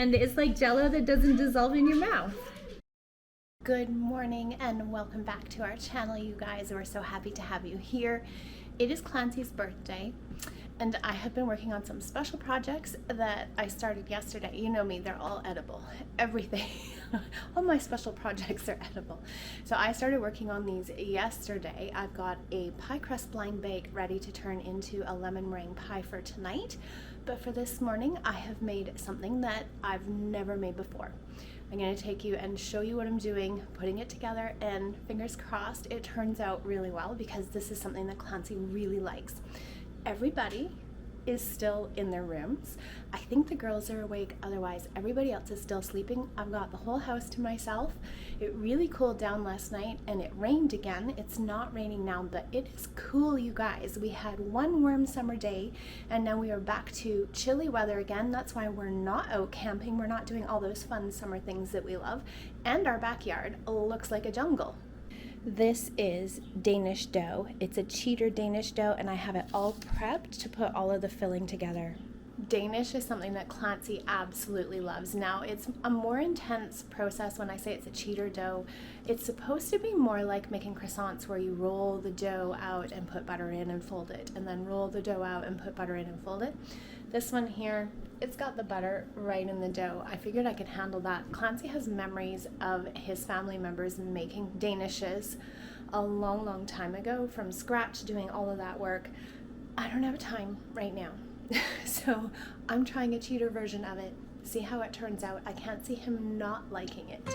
and it's like Jell-O that doesn't dissolve in your mouth. Good morning and welcome back to our channel, you guys. We're so happy to have you here. It is Clancy's birthday and I have been working on some special projects that I started yesterday. You know me, they're all edible. Everything, all my special projects are edible. So I started working on these yesterday. I've got a pie crust blind bake ready to turn into a lemon meringue pie for tonight. But for this morning, I have made something that I've never made before. I'm going to take you and show you what I'm doing, putting it together, and fingers crossed it turns out really well because this is something that Clancey really likes. Everybody is still in their rooms. I think the girls are awake, otherwise everybody else is still sleeping. I've got the whole house to myself. It really cooled down last night and it rained again. It's not raining now, but it is cool, you guys. We had one warm summer day and now we are back to chilly weather again. That's why we're not out camping. We're not doing all those fun summer things that we love. And our backyard looks like a jungle. This is Danish dough. It's a cheater Danish dough and I have it all prepped to put all of the filling together. Danish is something that Clancey absolutely loves. Now it's a more intense process when I say it's a cheater dough. It's supposed to be more like making croissants where you roll the dough out and put butter in and fold it, and then roll the dough out and put butter in and fold it. This one here, it's got the butter right in the dough. I figured I could handle that. Clancey has memories of his family members making Danishes a long, long time ago from scratch, doing all of that work. I don't have time right now. So I'm trying a cheater version of it. See how it turns out. I can't see him not liking it.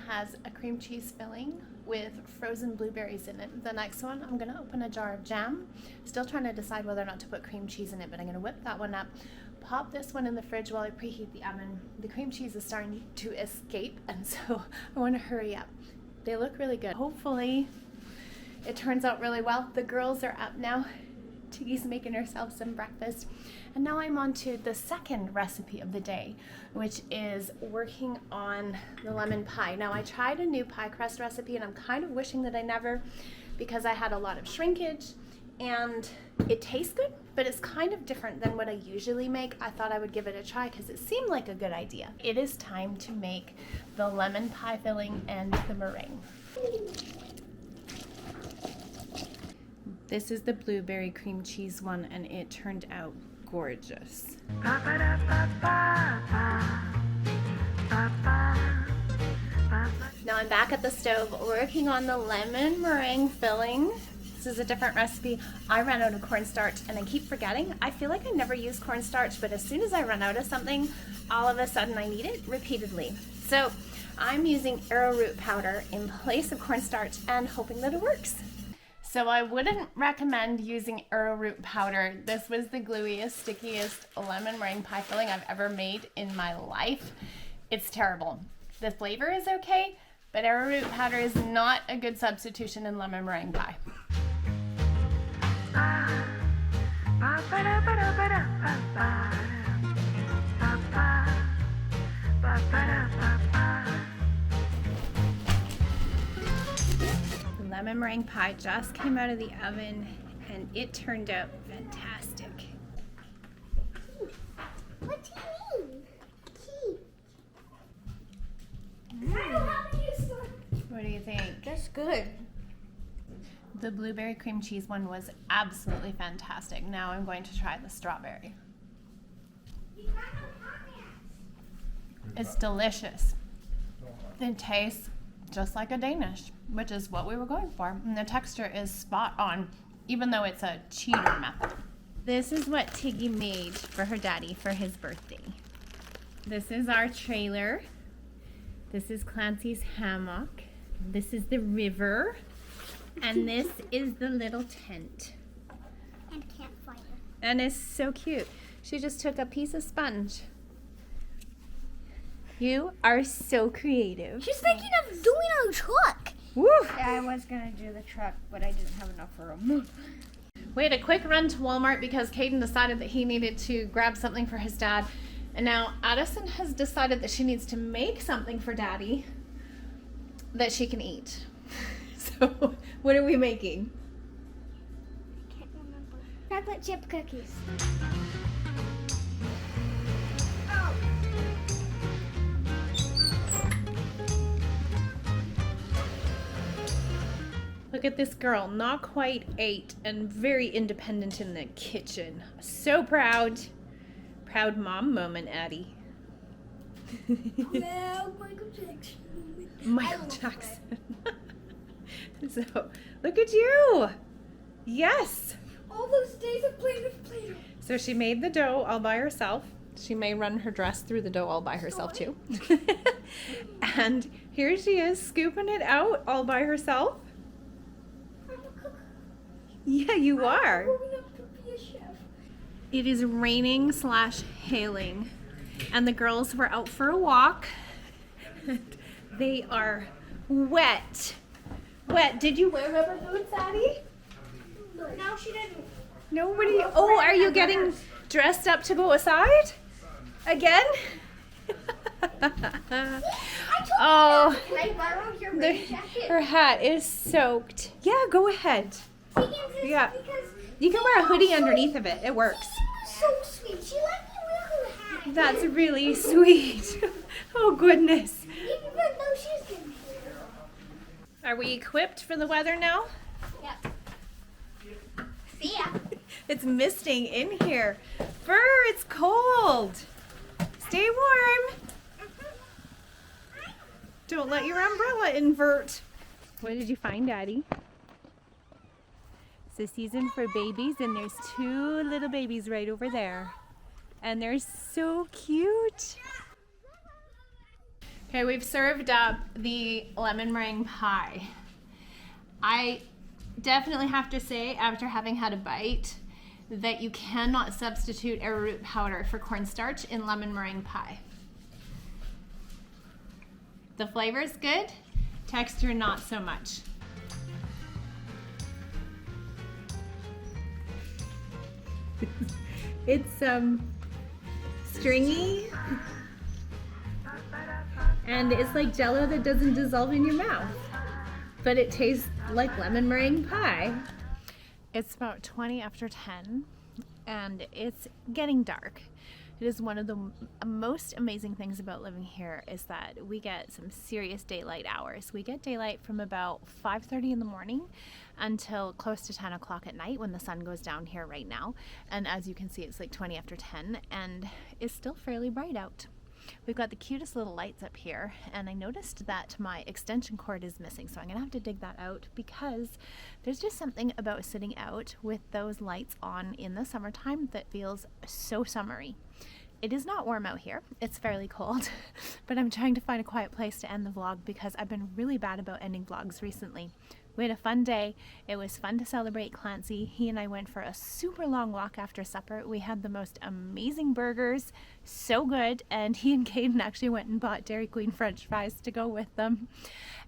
Has a cream cheese filling with frozen blueberries in it. The next one, I'm going to open a jar of jam. Still trying to decide whether or not to put cream cheese in it, but I'm going to whip that one up. Pop this one in the fridge while I preheat the oven. The cream cheese is starting to escape, and so I want to hurry up. They look really good. Hopefully it turns out really well. The girls are up now. Tiggy's making herself some breakfast. And now I'm on to the second recipe of the day, which is working on the lemon pie. Now I tried a new pie crust recipe and I'm kind of wishing that I never, because I had a lot of shrinkage and it tastes good, but it's kind of different than what I usually make. I thought I would give it a try because it seemed like a good idea. It is time to make the lemon pie filling and the meringue. This is the blueberry cream cheese one and it turned out gorgeous. Now I'm back at the stove working on the lemon meringue filling. This is a different recipe. I ran out of cornstarch and I keep forgetting. I feel like I never use cornstarch, but as soon as I run out of something, all of a sudden I need it repeatedly. So I'm using arrowroot powder in place of cornstarch and hoping that it works. So I wouldn't recommend using arrowroot powder. This was the gluiest, stickiest lemon meringue pie filling I've ever made in my life. It's terrible. The flavor is okay, but arrowroot powder is not a good substitution in lemon meringue pie. Lemon meringue pie just came out of the oven and it turned out fantastic. What do you mean? What do you think? That's good. The blueberry cream cheese one was absolutely fantastic. Now I'm going to try the strawberry. It's delicious. It tastes just like a Danish, which is what we were going for. And the texture is spot on, even though it's a cheater method. This is what Tiggy made for her daddy for his birthday. This is our trailer. This is Clancy's hammock. This is the river. And this is the little tent. And campfire. And it's so cute. She just took a piece of sponge. You are so creative. She's thinking of doing a truck. Woo! I was gonna do the truck, but I didn't have enough room. We had a quick run to Walmart because Caden decided that he needed to grab something for his dad. And now Addison has decided that she needs to make something for Daddy that she can eat. So, what are we making? Can't remember. Chocolate chip cookies. Look at this girl, not quite 8 and very independent in the kitchen. So proud. Proud mom moment, Addie. Well, Michael Jackson. Michael Jackson. So, look at you. Yes. All those days of playing with Play-Doh. So she made the dough all by herself. She may run her dress through the dough all by herself too. And here she is scooping it out all by herself. I'm a cook. Yeah, you are. I'm growing up to be a chef. It is raining / hailing, and the girls were out for a walk. And they are wet. Wet. Did you wear rubber boots, Addie? No, she didn't. Nobody. Oh, are you getting dressed up to go outside? Again? Oh, Can I borrow your the, rain jacket? her hat is soaked. Yeah, go ahead. Yeah. Because You can wear a hoodie underneath of it. It works. so sweet. She let me wear her hat. That's really sweet. Oh, goodness. Even though she's getting Are we equipped for the weather now? Yep. See ya. It's misting in here. Fur, it's cold. Stay warm. Don't let your umbrella invert. What did you find, Daddy? It's the season for babies, and there's 2 little babies right over there. And they're so cute. Okay, we've served up the lemon meringue pie. I definitely have to say, after having had a bite, that you cannot substitute arrowroot powder for cornstarch in lemon meringue pie. The flavor is good, texture not so much. It's stringy, and it's like Jell-O that doesn't dissolve in your mouth, but it tastes like lemon meringue pie. It's about 20 after 10, and it's getting dark. It is one of the most amazing things about living here is that we get some serious daylight hours. We get daylight from about 5:30 in the morning until close to 10 o'clock at night when the sun goes down here right now. And as you can see, it's like 20 after 10 and it's still fairly bright out. We've got the cutest little lights up here, and I noticed that my extension cord is missing, so I'm gonna have to dig that out because there's just something about sitting out with those lights on in the summertime that feels so summery. It is not warm out here, it's fairly cold, but I'm trying to find a quiet place to end the vlog because I've been really bad about ending vlogs recently. We had a fun day. It was fun to celebrate Clancey. He and I went for a super long walk after supper. We had the most amazing burgers, so good, and he and Caden actually went and bought Dairy Queen French fries to go with them.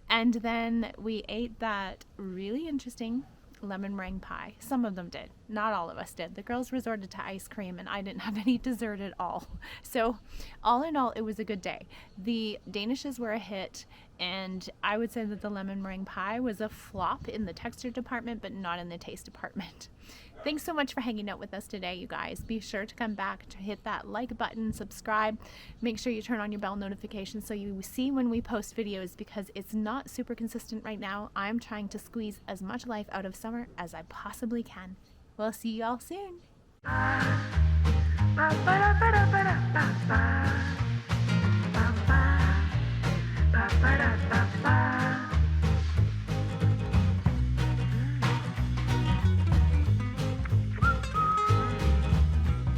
And then we ate that really interesting lemon meringue pie. Some of them did, not all of us did. The girls resorted to ice cream and I didn't have any dessert at all. So all in all, it was a good day. The Danishes were a hit, and I would say that the lemon meringue pie was a flop in the texture department, but not in the taste department. Thanks so much for hanging out with us today, you guys. Be sure to come back to hit that like button, subscribe. Make sure you turn on your bell notifications so you see when we post videos, because it's not super consistent right now. I'm trying to squeeze as much life out of summer as I possibly can. We'll see you all soon. Ba-ba-da-ba-da-ba-da-ba-ba.